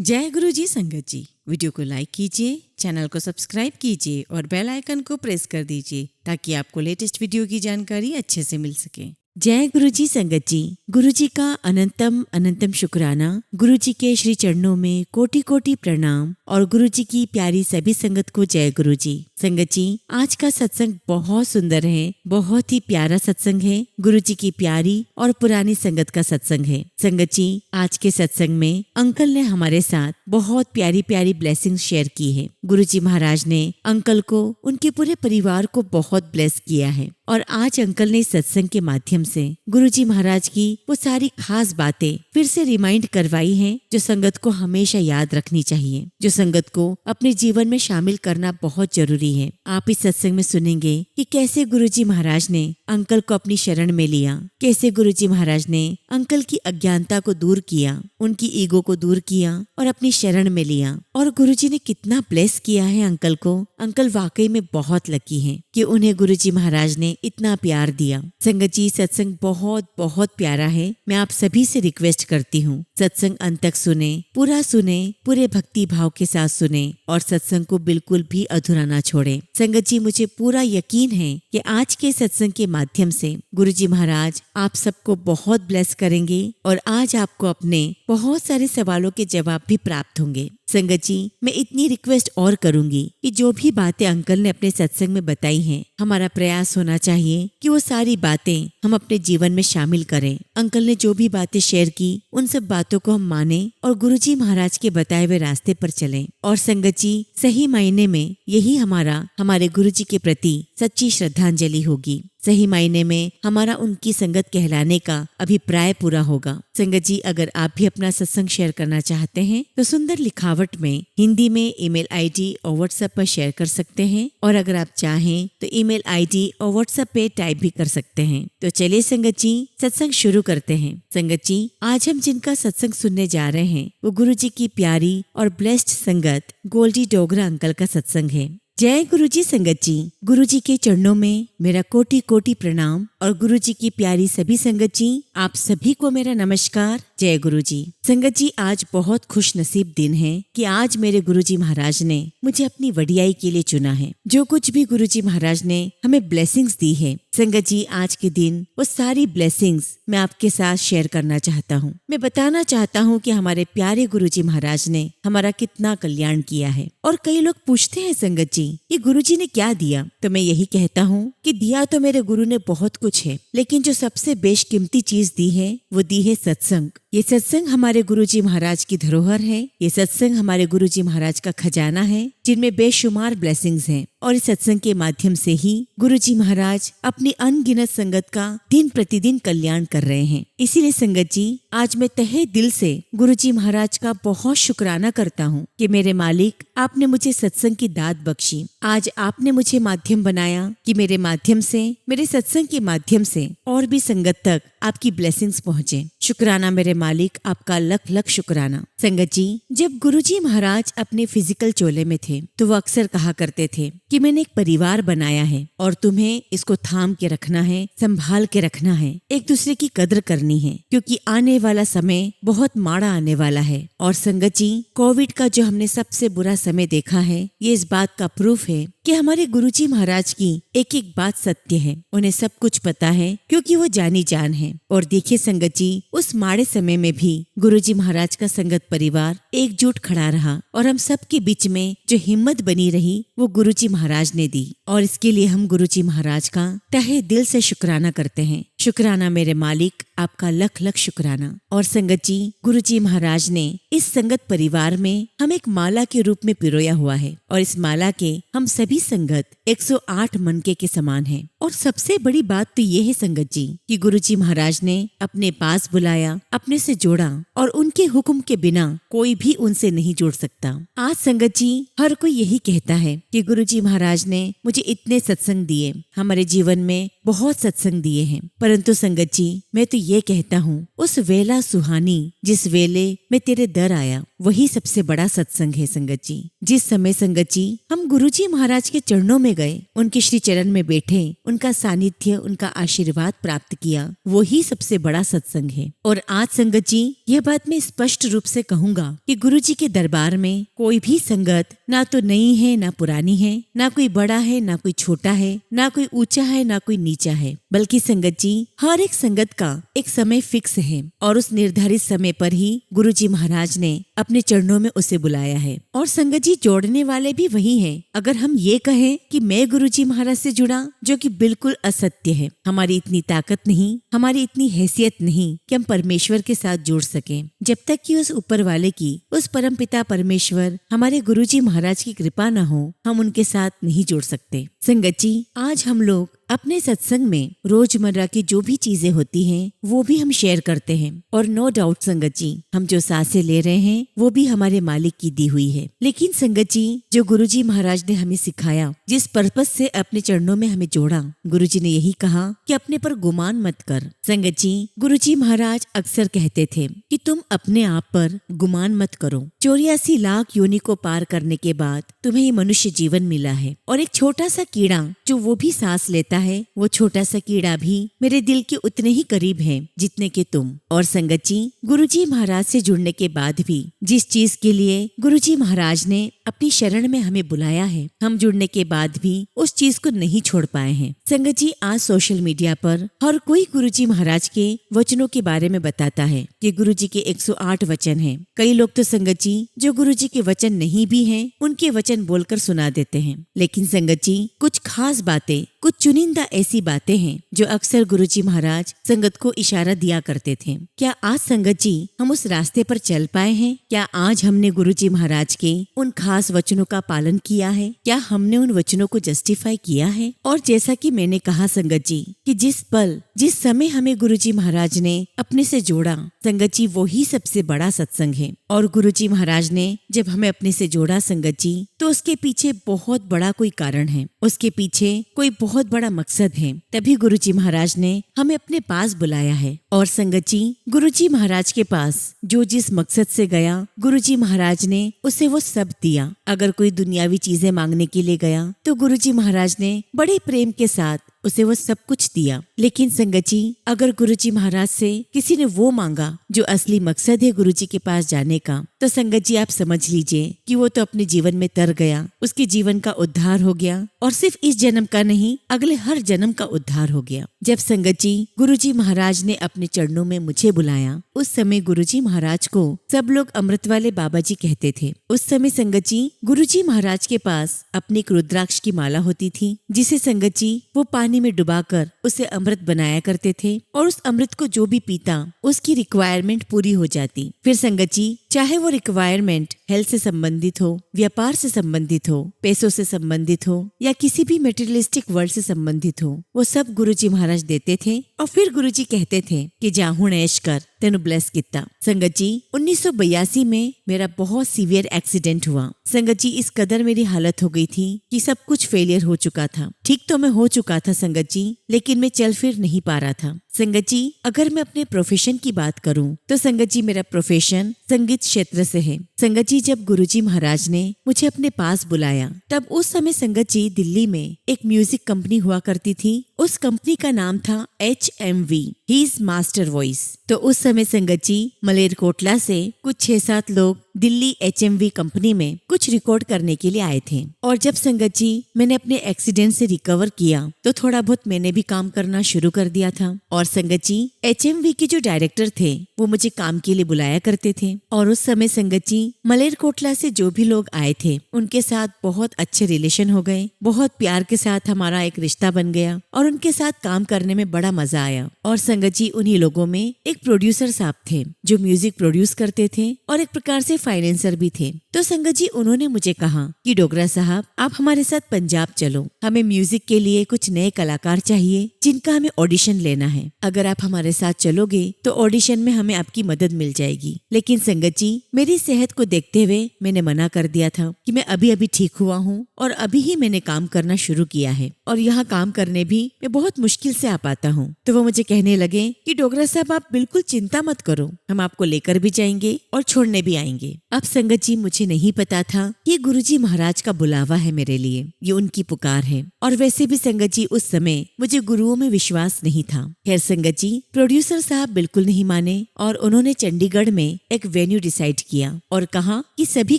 जय गुरु जी संगत जी। वीडियो को लाइक कीजिए, चैनल को सब्सक्राइब कीजिए और बेल आइकन को प्रेस कर दीजिए ताकि आपको लेटेस्ट वीडियो की जानकारी अच्छे से मिल सके। जय गुरु जी संगत जी। गुरु जी का अनंतम अनंतम शुक्राना। गुरु जी के श्री चरणों में कोटि कोटि प्रणाम और गुरु जी की प्यारी सभी संगत को जय गुरु जी। संगत जी, आज का सत्संग बहुत सुंदर है, बहुत ही प्यारा सत्संग है। गुरु जी की प्यारी और पुरानी संगत का सत्संग है। संगत जी, आज के सत्संग में अंकल ने हमारे साथ बहुत प्यारी प्यारी ब्लेसिंग शेयर की है। गुरु जी महाराज ने अंकल को, उनके पूरे परिवार को बहुत ब्लेस किया है और आज अंकल ने इस सत्संग के माध्यम से गुरु जी महाराज की वो सारी खास बातें फिर से रिमाइंड करवाई हैं जो संगत को हमेशा याद रखनी चाहिए, जो संगत को अपने जीवन में शामिल करना बहुत जरूरी है। आप इस सत्संग में सुनेंगे कि कैसे गुरु जी महाराज ने अंकल को अपनी शरण में लिया, कैसे गुरु जी महाराज ने अंकल की अज्ञानता को दूर किया, उनकी ईगो को दूर किया और अपनी शरण में लिया। और गुरु जी ने कितना ब्लेस किया है अंकल को। अंकल वाकई में बहुत लकी हैं कि उन्हें गुरु जी महाराज ने इतना प्यार दिया। संगत जी, सत्संग बहुत बहुत प्यारा है। मैं आप सभी से रिक्वेस्ट करती हूँ, सत्संग अंत तक सुने, पूरे भक्ति भाव के साथ सुने और सत्संग को बिल्कुल भी अधूरा ना छोड़े। संगत जी, मुझे पूरा यकीन है कि आज के सत्संग के माध्यम से गुरु जी महाराज आप सबको बहुत ब्लेस करेंगे और आज आपको अपने बहुत सारे सवालों के जवाब भी प्राप्त होंगे। संगत जी, मैं इतनी रिक्वेस्ट और करूंगी कि जो भी बातें अंकल ने अपने सत्संग में बताई हैं, हमारा प्रयास होना चाहिए कि वो सारी बातें हम अपने जीवन में शामिल करें। अंकल ने जो भी बातें शेयर की, उन सब बातों को हम माने और गुरुजी महाराज के बताए हुए रास्ते पर चलें। और संगत जी, सही मायने में यही हमारे गुरुजी के प्रति सच्ची श्रद्धांजलि होगी। सही मायने में हमारा उनकी संगत कहलाने का अभिप्राय पूरा होगा। संगत जी, अगर आप भी अपना सत्संग शेयर करना चाहते हैं तो सुंदर लिखावट में हिंदी में ईमेल आईडी और व्हाट्सएप पर शेयर कर सकते हैं और अगर आप चाहें तो ईमेल आईडी और व्हाट्सएप पे टाइप भी कर सकते हैं। तो चलिए संगत जी, सत्संग शुरू करते हैं। संगत जी, आज हम जिनका सत्संग सुनने जा रहे हैं वो गुरु जी की प्यारी और ब्लेस्ड संगत गोल्डी डोगरा अंकल का सत्संग है। जय गुरु जी संगत जी। गुरु जी के चरणों में मेरा कोटि कोटि प्रणाम और गुरु जी की प्यारी सभी संगत जी, आप सभी को मेरा नमस्कार। जय गुरु जी। संगत जी, आज बहुत खुश नसीब दिन है कि आज मेरे गुरु जी महाराज ने मुझे अपनी वडियाई के लिए चुना है। जो कुछ भी गुरु जी महाराज ने हमें ब्लेसिंग्स दी है, संगत जी, आज के दिन वो सारी ब्लेसिंग्स मैं आपके साथ शेयर करना चाहता हूँ। मैं बताना चाहता हूँ कि हमारे प्यारे गुरु जी महाराज ने हमारा कितना कल्याण किया है। और कई लोग पूछते हैं संगत जी, ये गुरु जी ने क्या दिया? तो मैं यही कहता हूँ कि दिया तो मेरे गुरु ने बहुत कुछ है, लेकिन जो सबसे बेशकीमती चीज दी है वो दी है सत्संग। ये सत्संग हमारे गुरु जी महाराज की धरोहर है। ये सत्संग हमारे गुरु जी महाराज का खजाना है जिनमें बेशुमार ब्लेसिंग्स हैं। और इस सत्संग के माध्यम से ही गुरु जी महाराज अपनी अनगिनत संगत का दिन प्रतिदिन कल्याण कर रहे हैं। इसीलिए संगत जी, आज मैं तहे दिल से गुरु जी महाराज का बहुत शुक्राना करता हूँ कि मेरे मालिक, आपने मुझे सत्संग की दात बख्शी। आज आपने मुझे माध्यम बनाया कि मेरे माध्यम से, मेरे सत्संग के माध्यम से और भी संगत तक आपकी ब्लेसिंग्स पहुँचे। शुक्राना मेरे मालिक, आपका लख लख शुक्राना। संगत जी, जब गुरु जी महाराज अपने फिजिकल चोले में थे तो वो अक्सर कहा करते थे कि मैंने एक परिवार बनाया है और तुम्हें इसको थाम के रखना है, संभाल के रखना है, एक दूसरे की कदर करनी है, क्योंकि आने वाला समय बहुत माड़ा आने वाला है। और संगत जी, कोविड का जो हमने सबसे बुरा समय देखा है, ये इस बात का प्रूफ है कि हमारे गुरुजी महाराज की एक एक बात सत्य है। उन्हें सब कुछ पता है क्योंकि वो जानी जान है। और देखिए संगत जी, उस माड़े समय में भी गुरुजी महाराज का संगत परिवार एकजुट खड़ा रहा और हम सब के बीच में जो हिम्मत बनी रही वो गुरुजी महाराज ने दी। और इसके लिए हम गुरुजी महाराज का तहे दिल से शुक्राना करते हैं। शुक्राना मेरे मालिक, आपका लख लख शुक्राना। और संगत जी, गुरुजी महाराज ने इस संगत परिवार में हम एक माला के रूप में पिरोया हुआ है और इस माला के हम सभी संगत 108 मनके के समान हैं। और सबसे बड़ी बात तो ये है संगत जी कि गुरुजी महाराज ने अपने पास बुलाया, अपने से जोड़ा और उनके हुक्म के बिना कोई भी उनसे नहीं जुड़ सकता। आज संगत जी, हर कोई यही कहता है कि गुरुजी महाराज ने मुझे इतने सत्संग दिए, हमारे जीवन में बहुत सत्संग दिए हैं, परंतु संगत जी, मैं तो ये कहता हूँ, उस वेला सुहानी जिस वेले मैं तेरे दर आया, वही सबसे बड़ा सत्संग है संगत जी। जिस समय संगत जी हम गुरुजी महाराज के चरणों में गए, उनके श्री चरण में बैठे, उनका सानिध्य, उनका आशीर्वाद प्राप्त किया, वो ही सबसे बड़ा सत्संग है। और आज संगत जी, यह बात मैं स्पष्ट रूप से कहूंगा कि गुरुजी के दरबार में कोई भी संगत ना तो नई है ना पुरानी है, ना कोई बड़ा है ना कोई छोटा है, ना कोई ऊंचा है ना कोई नीचा है, बल्कि संगत जी हर एक संगत का एक समय फिक्स है और उस निर्धारित समय पर ही गुरुजी महाराज ने अपने चरणों में उसे बुलाया है। और संगत जी जोड़ने वाले भी वही हैं। अगर हम ये कहें कि मैं गुरुजी महाराज से जुड़ा, जो कि बिल्कुल असत्य है। हमारी इतनी ताकत नहीं, हमारी इतनी हैसियत नहीं कि हम परमेश्वर के साथ जुड़ सकें। जब तक कि उस ऊपर वाले की, उस परमपिता परमेश्वर हमारे गुरुजी महाराज की कृपा न हो, हम उनके साथ नहीं जुड़ सकते। संगत जी, आज हम लोग अपने सत्संग में रोजमर्रा की जो भी चीजें होती हैं वो भी हम शेयर करते हैं। और नो डाउट संगत जी, हम जो सांसें ले रहे हैं वो भी हमारे मालिक की दी हुई है। लेकिन संगत जी, जो गुरुजी महाराज ने हमें सिखाया, जिस पर्पस से अपने चरणों में हमें जोड़ा, गुरुजी ने यही कहा कि अपने पर गुमान मत कर। संगत जी, गुरुजी महाराज अक्सर कहते थे कि तुम अपने आप पर गुमान मत करो। 84 लाख योनि को पार करने के बाद तुम्हें ये मनुष्य जीवन मिला है, और एक छोटा सा कीड़ा जो वो भी सांस लेता है, वो छोटा सा कीड़ा भी मेरे दिल के उतने ही करीब है जितने के तुम। और संगत जी, गुरुजी महाराज से जुड़ने के बाद भी जिस चीज के लिए गुरुजी महाराज ने अपनी शरण में हमें बुलाया है, हम जुड़ने के बाद भी उस चीज को नहीं छोड़ पाए हैं। संगत जी, आज सोशल मीडिया पर हर कोई गुरुजी महाराज के वचनों के बारे में बताता है कि गुरुजी के 108 वचन हैं। कई लोग तो संगत जी जो गुरुजी के वचन नहीं भी हैं, उनके वचन बोलकर सुना देते हैं। लेकिन संगत जी, कुछ खास बातें, कुछ चुनिंदा ऐसी बातें हैं जो अक्सर गुरुजी महाराज संगत को इशारा दिया करते थे। क्या आज संगत जी हम उस रास्ते पर चल पाए हैं? क्या आज हमने गुरुजी महाराज के उन खास वचनों का पालन किया है? क्या हमने उन वचनों को जस्टिफाई किया है? और जैसा कि मैंने कहा संगत जी कि जिस पल, जिस समय हमें गुरुजी महाराज ने अपने से जोड़ा, संगत जी वो ही सबसे बड़ा सत्संग है। और गुरुजी महाराज ने जब हमें अपने से जोड़ा संगत जी, तो उसके पीछे बहुत बड़ा कोई कारण है, उसके पीछे कोई बहुत बड़ा मकसद है। तभी गुरुजी महाराज ने हमें अपने पास बुलाया है। और संगत जी, गुरुजी महाराज के पास जो जिस मकसद से गया, गुरुजी महाराज ने उसे वो सब दिया। अगर कोई दुनियावी चीजें मांगने के लिए गया तो गुरुजी महाराज ने बड़े प्रेम के साथ उसे वो सब कुछ दिया। लेकिन संगत जी, अगर गुरुजी महाराज से किसी ने वो मांगा जो असली मकसद है गुरुजी के पास जाने का, तो संगत जी आप समझ लीजिए कि वो तो अपने जीवन में तर गया, उसके जीवन का उद्धार हो गया। और सिर्फ इस जन्म का नहीं, अगले हर जन्म का उद्धार हो गया। जब संगत जी गुरुजी महाराज ने अपने चरणों में मुझे बुलाया, उस समय गुरुजी महाराज को सब लोग अमृत वाले बाबा जी कहते थे। उस समय संगत जी गुरुजी महाराज के पास अपनी एक रुद्राक्ष की माला होती थी, जिसे संगत जी वो पानी में डुबाकर उसे अमृत बनाया करते थे। और उस अमृत को जो भी पीता, उसकी रिक्वायरमेंट पूरी हो जाती। फिर संगत जी, चाहे वो रिक्वायरमेंट हेल्थ से संबंधित हो, व्यापार से संबंधित हो, पैसों से संबंधित हो, या किसी भी मेटेरियलिस्टिक वर्ल्ड से संबंधित हो, वो सब गुरुजी महाराज देते थे। और फिर गुरुजी कहते थे कि जा हुण ऐश कर, तेनु ब्लेस किता। संगत जी, 1982 में मेरा बहुत सीवियर एक्सीडेंट हुआ। संगत जी, इस कदर मेरी हालत हो गई थी कि सब कुछ फेलियर हो चुका था। ठीक तो मैं हो चुका था संगत जी, लेकिन मैं चल फिर नहीं पा रहा था। संगत जी, अगर मैं अपने प्रोफेशन की बात करूं तो संगत जी मेरा प्रोफेशन संगीत क्षेत्र से है। संगत जी, जब गुरुजी महाराज ने मुझे अपने पास बुलाया, तब उस समय संगत जी दिल्ली में एक म्यूजिक कंपनी हुआ करती थी। उस कंपनी का नाम था HMV, हीज मास्टर वॉइस। तो उस समय संगत जी मलेरकोटला से कुछ 6-7 लोग दिल्ली HMV कंपनी में कुछ रिकॉर्ड करने के लिए आए थे। और जब संगत जी मैंने अपने एक्सीडेंट से रिकवर किया, तो थोड़ा बहुत मैंने भी काम करना शुरू कर दिया था। और संगत जी HMV के जो डायरेक्टर थे, वो मुझे काम के लिए बुलाया करते थे। और उस समय संगत जी मलेरकोटला से जो भी लोग आए थे, उनके साथ बहुत अच्छे रिलेशन हो गए, बहुत प्यार के साथ हमारा एक रिश्ता बन गया, और उनके साथ काम करने में बड़ा मजा आया। और संगत जी, उन्हीं लोगों में एक प्रोड्यूसर साहब थे जो म्यूजिक प्रोड्यूस करते थे और एक प्रकार से फाइनेंसर भी थे। तो संगत जी उन्होंने मुझे कहा कि डोगरा साहब, आप हमारे साथ पंजाब चलो, हमें म्यूजिक के लिए कुछ नए कलाकार चाहिए जिनका हमें ऑडिशन लेना है। अगर आप हमारे साथ चलोगे तो ऑडिशन में हमें आपकी मदद मिल जाएगी। लेकिन संगत जी, मेरी सेहत को देखते हुए मैंने मना कर दिया था कि मैं अभी अभी ठीक हुआ हूँ और अभी ही मैंने काम करना शुरू किया है, और यहाँ काम करने भी मैं बहुत मुश्किल से आ पाता हूँ। तो वो मुझे कहने लगे लगे कि डोगरा साहब आप बिल्कुल चिंता मत करो, हम आपको लेकर भी जाएंगे और छोड़ने भी आएंगे। अब संगत जी मुझे नहीं पता था कि गुरुजी महाराज का बुलावा है मेरे लिए, ये उनकी पुकार है। और वैसे भी संगत जी उस समय मुझे गुरुओं में विश्वास नहीं था। खैर संगत जी, प्रोड्यूसर साहब बिल्कुल नहीं माने और उन्होंने चंडीगढ़ में एक वेन्यू डिसाइड किया और कहा कि सभी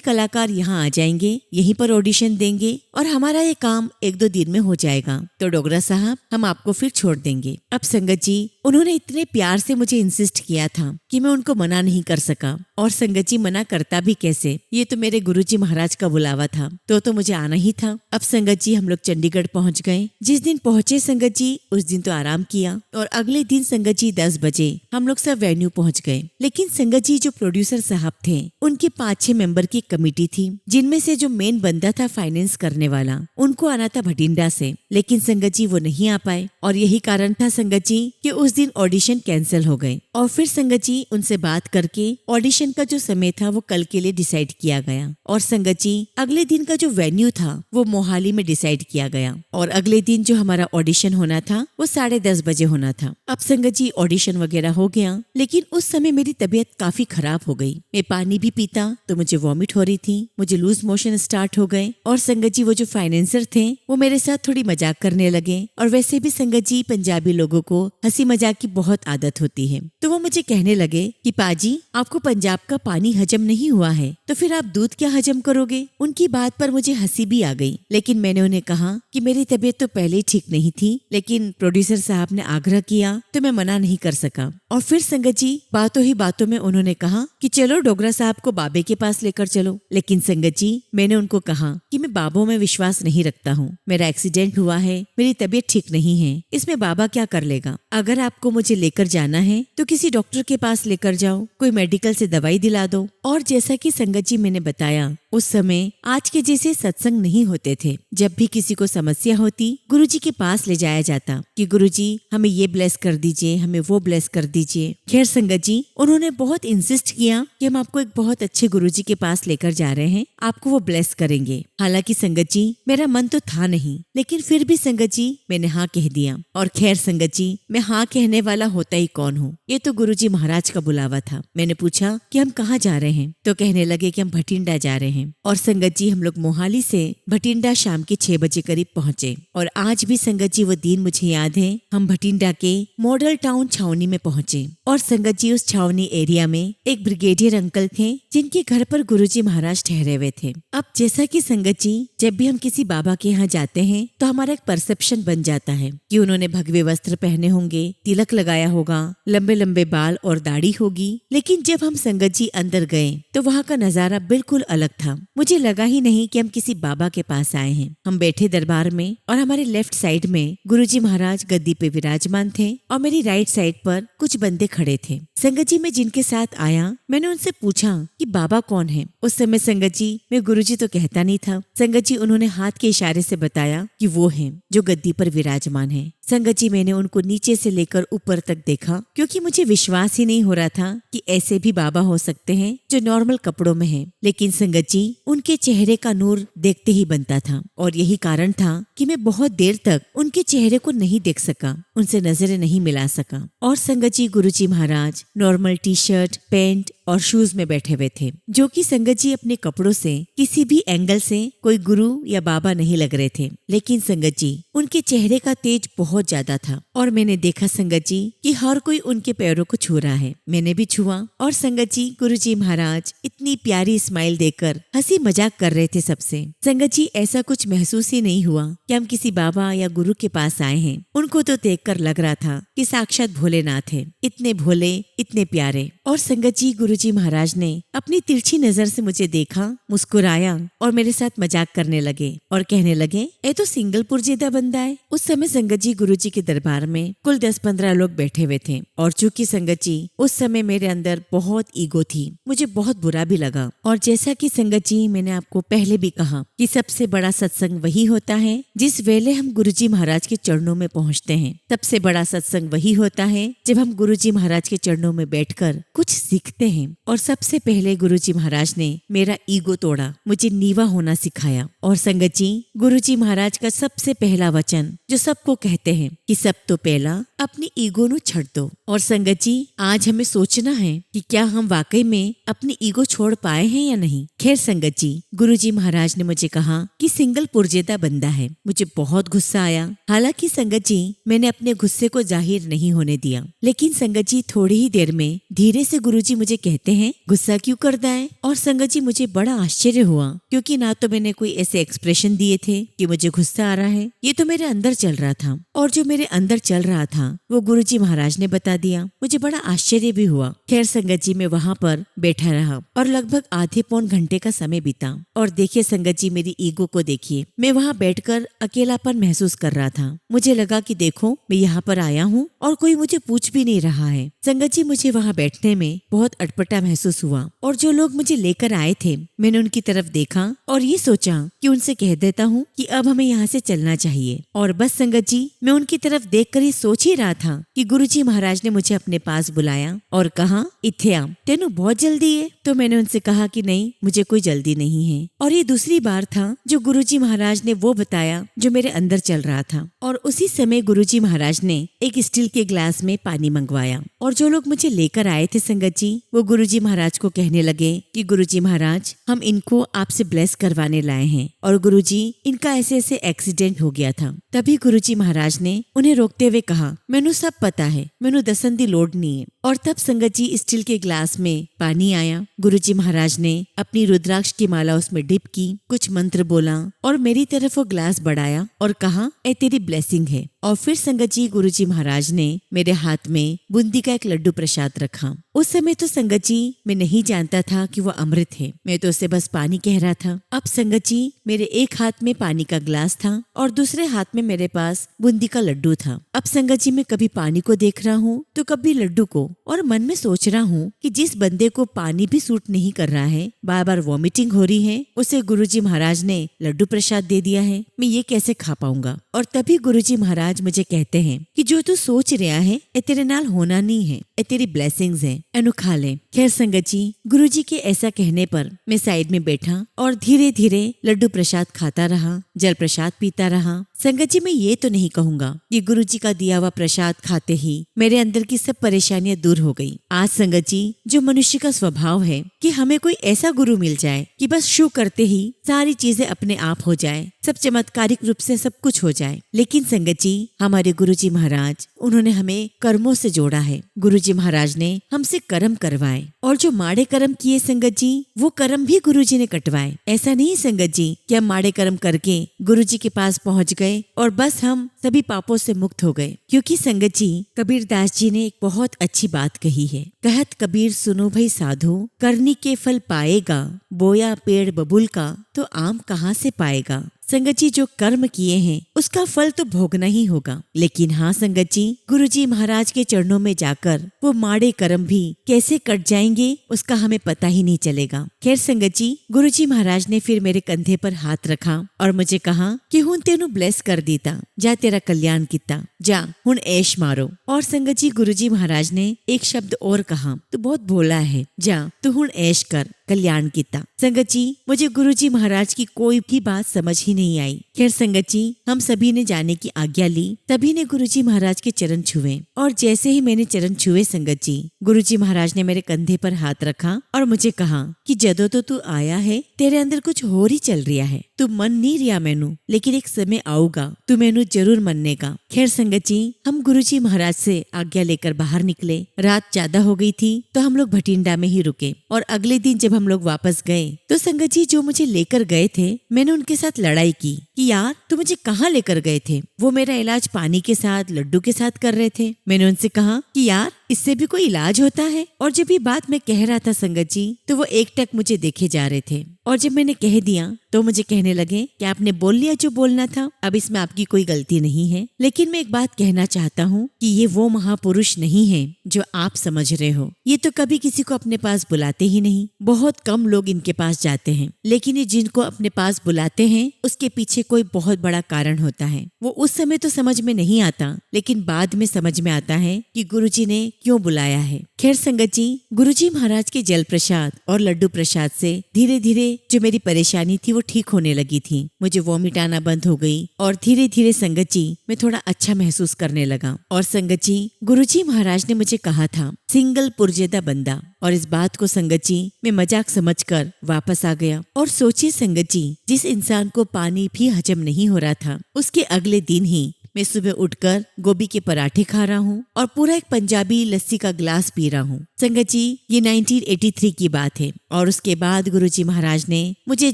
कलाकार यहाँ आ जाएंगे, यहीं पर ऑडिशन देंगे और हमारा ये काम 1-2 दिन में हो जाएगा। तो डोगरा साहब हम आपको फिर छोड़ देंगे। अब संगत जी उन्होंने इतने प्यार से मुझे इंसिस्ट किया था कि मैं उनको मना नहीं कर सका। और संगत जी मना करता भी कैसे, ये तो मेरे गुरुजी महाराज का बुलावा था तो मुझे आना ही था। अब संगत जी हम लोग चंडीगढ़ पहुंच गए। जिस दिन पहुंचे संगत जी उस दिन तो आराम किया और अगले दिन संगत जी 10 बजे हम लोग सब वेन्यू पहुंच गए। लेकिन संगत जी जो प्रोड्यूसर साहब थे उनके 5-6 मेंबर की कमेटी थी, जिनमें से जो मेन बंदा था फाइनेंस करने वाला, उनको आना था भटिंडा से। लेकिन संगत जी वो नहीं आ पाए और यही कारण था संगत जी कि उस दिन ऑडिशन कैंसिल हो गए। और फिर संगत जी उनसे बात करके ऑडिशन का जो समय था वो कल के लिए डिसाइड किया गया। और संगत जी अगले दिन का जो वेन्यू था वो मोहाली में डिसाइड किया गया और अगले दिन जो हमारा ऑडिशन होना था वो 10:30 बजे होना था। अब संगत जी ऑडिशन वगैरह हो गया, लेकिन उस समय मेरी तबीयत काफी खराब हो गई। मैं पानी भी पीता तो मुझे वॉमिट हो रही थी, मुझे लूज मोशन स्टार्ट हो गए। और संगत जी वो जो फाइनेंसर थे वो मेरे साथ थोड़ी मजाक करने लगे। और वैसे भी संगत जी पंजाबी लोगों को हंसी मजाक की बहुत आदत होती है, तो वो मुझे कहने लगे कि पाजी आपको पंजाब का पानी हजम नहीं हुआ है तो फिर आप दूध क्या हजम करोगे। उनकी बात पर मुझे हंसी भी आ गई, लेकिन मैंने उन्हें कहा कि मेरी तबीयत तो पहले ही ठीक नहीं थी, लेकिन प्रोड्यूसर साहब ने आग्रह किया तो मैं मना नहीं कर सका। और फिर संगत जी बातों ही बातों में उन्होंने कहा कि चलो डोगरा साहब को बाबे के पास लेकर चलो। लेकिन संगत जी मैंने उनको कहा कि मैं बाबों में विश्वास नहीं रखता हूँ, मेरा एक्सीडेंट हुआ है, मेरी तबीयत ठीक नहीं है, इसमें बाबा क्या कर लेगा। अगर आपको मुझे लेकर जाना है तो किसी डॉक्टर के पास लेकर जाओ, कोई मेडिकल से दवाई दिला दो। और जैसा कि संगत जी मैंने बताया उस समय आज के जैसे सत्संग नहीं होते थे। जब भी किसी को समस्या होती गुरुजी के पास ले जाया जाता कि गुरुजी हमें ये ब्लेस कर दीजिए, हमें वो ब्लेस कर दीजिए। खैर संगत जी उन्होंने बहुत इंसिस्ट किया कि हम आपको एक बहुत अच्छे गुरुजी के पास लेकर जा रहे हैं, आपको वो ब्लेस करेंगे। हालांकि संगत जी मेरा मन तो था नहीं, लेकिन फिर भी संगत जी मैंने हाँ कह दिया। और खैर संगत जी मैं हाँ कहने वाला होता ही कौन हूँ, ये तो गुरुजी महाराज का बुलावा था। मैंने पूछा कि हम कहाँ जा रहे हैं, तो कहने लगे कि हम भटिंडा जा रहे हैं। और संगत जी हम लोग मोहाली से भटिंडा शाम के 6 बजे करीब पहुँचे। और आज भी संगत जी वो दिन मुझे याद है, हम भटिंडा के मॉडल टाउन छावनी में पहुँचे। और संगत जी उस छावनी एरिया में एक ब्रिगेडियर अंकल थे जिनके घर पर गुरुजी महाराज ठहरे हुए थे। अब जैसा कि संगत जी जब भी हम किसी बाबा के यहाँ जाते हैं तो हमारा एक परसेप्शन बन जाता है कि उन्होंने भगवे वस्त्र पहने होंगे, तिलक लगाया होगा, लंबे लंबे बाल और दाढ़ी होगी। लेकिन जब हम संगत जी अंदर गए तो वहाँ का नजारा बिल्कुल अलग था। मुझे लगा ही नहीं कि हम किसी बाबा के पास आए हैं। हम बैठे दरबार में और हमारे लेफ्ट साइड में गुरुजी महाराज गद्दी पे विराजमान थे और मेरी राइट साइड पर कुछ बंदे खड़े थे। संगत जी मैं जिनके साथ आया मैंने उनसे पूछा कि बाबा कौन है। उस समय संगत जी मैं गुरुजी तो कहता नहीं था। संगत जी उन्होंने हाथ के इशारे से बताया कि वो हैं जो गद्दी पर विराजमान है। संगत जी मैंने उनको नीचे से लेकर ऊपर तक देखा, क्योंकि मुझे विश्वास ही नहीं हो रहा था कि ऐसे भी बाबा हो सकते हैं जो नॉर्मल कपड़ों में हैं। लेकिन संगत जी उनके चेहरे का नूर देखते ही बनता था और यही कारण था कि मैं बहुत देर तक उनके चेहरे को नहीं देख सका, उनसे नजरें नहीं मिला सका। और संगत जी गुरुजी महाराज नॉर्मल टी-शर्ट, पैंट और शूज में बैठे हुए थे, जो कि संगत जी अपने कपड़ों से किसी भी एंगल से कोई गुरु या बाबा नहीं लग रहे थे। लेकिन संगत जी उनके चेहरे का तेज बहुत ज्यादा था और मैंने देखा संगत जी कि हर कोई उनके पैरों को छू रहा है। मैंने भी छुआ और संगत जी गुरुजी महाराज इतनी प्यारी स्माइल देकर हंसी मजाक कर रहे थे सबसे। संगत जी ऐसा कुछ महसूस ही नहीं हुआ कि हम किसी बाबा या गुरु के पास आए हैं। उनको तो देखकर लग रहा था कि साक्षात भोलेनाथ है, इतने भोले, इतने प्यारे। और संगत जी गुरुजी महाराज ने अपनी तिरछी नजर से मुझे देखा, मुस्कुराया और मेरे साथ मजाक करने लगे और कहने लगे ये तो सिंगलपुर जिदा बंदा है। उस समय संगत जी गुरुजी के दरबार में कुल 10-15 लोग बैठे हुए थे और चूंकि संगत जी उस समय मेरे अंदर बहुत ईगो थी, मुझे बहुत बुरा भी लगा। और जैसा कि संगत जी मैंने आपको पहले भी कहा कि सबसे बड़ा सत्संग वही होता है जिस वेले हम गुरुजी महाराज के चरणों में पहुँचते हैं। सबसे बड़ा सत्संग वही होता है जब हम गुरुजी महाराज के चरणों में बैठकर कुछ सीखते हैं। और सबसे पहले गुरुजी महाराज ने मेरा ईगो तोड़ा, मुझे नीवा होना सिखाया। और संगत जी गुरुजी महाराज का सबसे पहला वचन जो सबको कहते हैं कि सब तो पहला अपनी ईगो नु छड़ दो। और संगत जी, आज हमें सोचना है कि क्या हम वाकई में अपनी ईगो छोड़ पाए हैं या नहीं। खैर संगत जी, गुरुजी महाराज ने मुझे कहा कि सिंगल पुरजेदा बंदा है। मुझे बहुत गुस्सा आया। हालांकि संगत जी, मैंने अपने गुस्से को जाहिर नहीं होने दिया। लेकिन संगत जी, थोड़ी ही देर में धीरे से गुरुजी मुझे कहते हैं, गुस्सा क्यों करता है। और संगत जी, मुझे बड़ा आश्चर्य हुआ, क्योंकि ना तो मैंने कोई ऐसे एक्सप्रेशन दिए थे कि मुझे गुस्सा आ रहा है। ये तो मेरे अंदर चल रहा था, और जो मेरे अंदर चल रहा था वो गुरुजी महाराज ने बता दिया। मुझे बड़ा आश्चर्य भी हुआ। खैर संगत जी, मैं वहाँ पर बैठा रहा और लगभग आधे पौन घंटे का समय बीता। और देखिए संगत जी, मेरी ईगो को देखिए। मैं वहाँ बैठकर अकेलापन महसूस कर रहा था। मुझे लगा कि देखो, मैं यहाँ पर आया हूँ और कोई मुझे पूछ भी नहीं रहा है। संगत जी, मुझे वहाँ बैठने में बहुत अटपटा महसूस हुआ। और जो लोग मुझे लेकर आए थे, मैंने उनकी तरफ देखा और ये सोचा कि उनसे कह देता हूँ कि अब हमें यहाँ से चलना चाहिए। और बस संगत जी, मैं उनकी तरफ देखकर ये सोच ही रहा था कि गुरुजी महाराज ने मुझे अपने पास बुलाया और कहा, इथे आ, तेनू बहुत जल्दी है। तो मैंने उनसे कहा कि नहीं, मुझे कोई जल्दी नहीं है। और ये दूसरी बार था जो गुरुजी महाराज ने वो बताया जो मेरे अंदर चल रहा था। और उसी समय गुरुजी महाराज ने एक स्टील के ग्लास में पानी मंगवाया। और जो लोग मुझे लेकर आए थे संगत जी, वो गुरुजी महाराज को कहने लगे कि गुरुजी महाराज, हम इनको आपसे ब्लेस करवाने लाए हैं। और गुरुजी, इनका ऐसे ऐसे एक्सीडेंट हो गया था। तभी गुरुजी महाराज ने उन्हें रोकते हुए कहा, मैनू सब पता है, मैनू दसन दी लोड़ नहीं है। और तब संगत जी, स्टील के ग्लास में पानी आया। गुरुजी महाराज ने अपनी रुद्राक्ष की माला उसमें डिप की, कुछ मंत्र बोला और मेरी तरफ वो ग्लास बढ़ाया और कहा, ए तेरी ब्लेसिंग है। और फिर संगत जी, गुरुजी महाराज ने मेरे हाथ में बूंदी का एक लड्डू प्रसाद रखा। उस समय तो संगत जी, मैं नहीं जानता था कि वो अमृत है। मैं तो उसे बस पानी कह रहा था। अब संगत जी, मेरे एक हाथ में पानी का ग्लास था और दूसरे हाथ में मेरे पास बूंदी का लड्डू था। अब संगत जी, मैं कभी पानी को देख रहा हूँ तो कभी लड्डू को, और मन में सोच रहा हूँ कि जिस बंदे को पानी भी सूट नहीं कर रहा है, बार बार वॉमिटिंग हो रही है, उसे गुरुजी महाराज ने लड्डू प्रसाद दे दिया है, मैं ये कैसे खा पाऊंगा। और तभी गुरुजी महाराज मुझे कहते हैं कि जो तू सोच रहा है ए तेरे नाल होना नहीं है, ए तेरी ब्लेसिंग्स है, एनु खा ले। खैर संगत जी, गुरुजी के ऐसा कहने पर मैं साइड में बैठा और धीरे धीरे लड्डू प्रसाद खाता रहा, जल प्रसाद पीता रहा। संगत जी, मैं ये तो नहीं कहूंगा कि गुरुजी का दिया हुआ प्रसाद खाते ही मेरे अंदर की सब परेशानियां दूर हो गई। आज संगत जी, जो मनुष्य का स्वभाव है कि हमें कोई ऐसा गुरु मिल जाए कि बस शू करते ही सारी चीजें अपने आप हो जाए, सब चमत्कारिक रूप से सब कुछ हो जाए। लेकिन संगत जी, हमारे गुरुजी महाराज, उन्होंने हमें कर्मों से जोड़ा है। गुरुजी महाराज ने हमसे कर्म करवाए और जो माड़े कर्म किए संगत जी, वो कर्म भी गुरुजी ने कटवाए। ऐसा नहीं संगत जी कि हम माड़े कर्म करके गुरुजी के पास पहुंच गए और बस हम सभी पापों से मुक्त हो गए। क्योंकि संगत जी, कबीरदास जी ने एक बहुत अच्छी बात कही है। कहत कबीर सुनो भाई साधो, करनी के फल पाएगा, बोया पेड़ बबुल का तो आम कहाँ से पाएगा। संगत जी, जो कर्म किए हैं उसका फल तो भोगना ही होगा। लेकिन हाँ संगत जी, गुरुजी महाराज के चरणों में जाकर वो माड़े कर्म भी कैसे कट जाएंगे उसका हमें पता ही नहीं चलेगा। खैर संगत जी, गुरुजी महाराज ने फिर मेरे कंधे पर हाथ रखा और मुझे कहा कि हुन तेनू ब्लेस कर दीता, जा तेरा कल्याण किता, जा हुन ऐश मारो। और संगत जी, गुरुजी महाराज ने एक शब्द और कहा, तू बहुत भोला है, जा तू हुन ऐश कर, कल्याण किता। संगत जी, मुझे गुरुजी महाराज की कोई भी बात समझ ही नहीं आई। खैर संगत जी, हम सभी ने जाने की आज्ञा ली। सभी ने गुरुजी महाराज के चरण छुए और जैसे ही मैंने चरण छुए संगत जी, गुरुजी महाराज ने मेरे कंधे पर हाथ रखा और मुझे कहा कि जदों तो तू आया है, तेरे अंदर कुछ और ही चल रहा है। तू मन नहीं रिया मैनू, लेकिन एक समय आऊगा तू मैनू जरूर मननेगा। खैर संगत जी, हम गुरुजी महाराज से आज्ञा लेकर बाहर निकले। रात ज्यादा हो गई थी तो हम लोग भटिंडा में ही रुके। और अगले दिन जब हम लोग वापस गए तो संगत जी, जो मुझे लेकर गए थे, मैंने उनके साथ लड़ाई की कि यार तू मुझे कहाँ लेकर गए थे। वो मेरा इलाज पानी के साथ, लड्डू के साथ कर रहे थे। मैंने उनसे कहा कि यार इससे भी कोई इलाज होता है। और जब ये बात मैं कह रहा था संगत जी, तो वो एकटक मुझे देखे जा रहे थे। और जब मैंने कह दिया तो मुझे कहने लगे कि आपने बोल लिया जो बोलना था, अब इसमें आपकी कोई गलती नहीं है। लेकिन मैं एक बात कहना चाहता हूँ कि ये वो महापुरुष नहीं है जो आप समझ रहे हो। ये तो कभी किसी को अपने पास बुलाते ही नहीं, बहुत कम लोग इनके पास जाते हैं। लेकिन ये जिनको अपने पास बुलाते हैं उसके पीछे कोई बहुत बड़ा कारण होता है। वो उस समय तो समझ में नहीं आता, लेकिन बाद में समझ में आता है कि गुरुजी ने क्यों बुलाया है। खैर संगत जी, गुरुजी महाराज के जल प्रसाद और लड्डू प्रसाद से धीरे धीरे जो मेरी परेशानी थी वो ठीक होने लगी थी। मुझे वॉमिट आना बंद हो गई और धीरे धीरे संगत जी मैं थोड़ा अच्छा महसूस करने लगा। और संगत जी, गुरुजी महाराज ने मुझे कहा था सिंगल पुरजेदा बंदा, और इस बात को संगत जी मैं मजाक समझकर वापस आ गया। और सोचिए संगत जी, जिस इंसान को पानी भी हजम नहीं हो रहा था, उसके अगले दिन ही मैं सुबह उठकर गोभी के पराठे खा रहा हूँ और पूरा एक पंजाबी लस्सी का ग्लास पी रहा हूँ। संगत जी, ये 1983 की बात है। और उसके बाद गुरुजी महाराज ने मुझे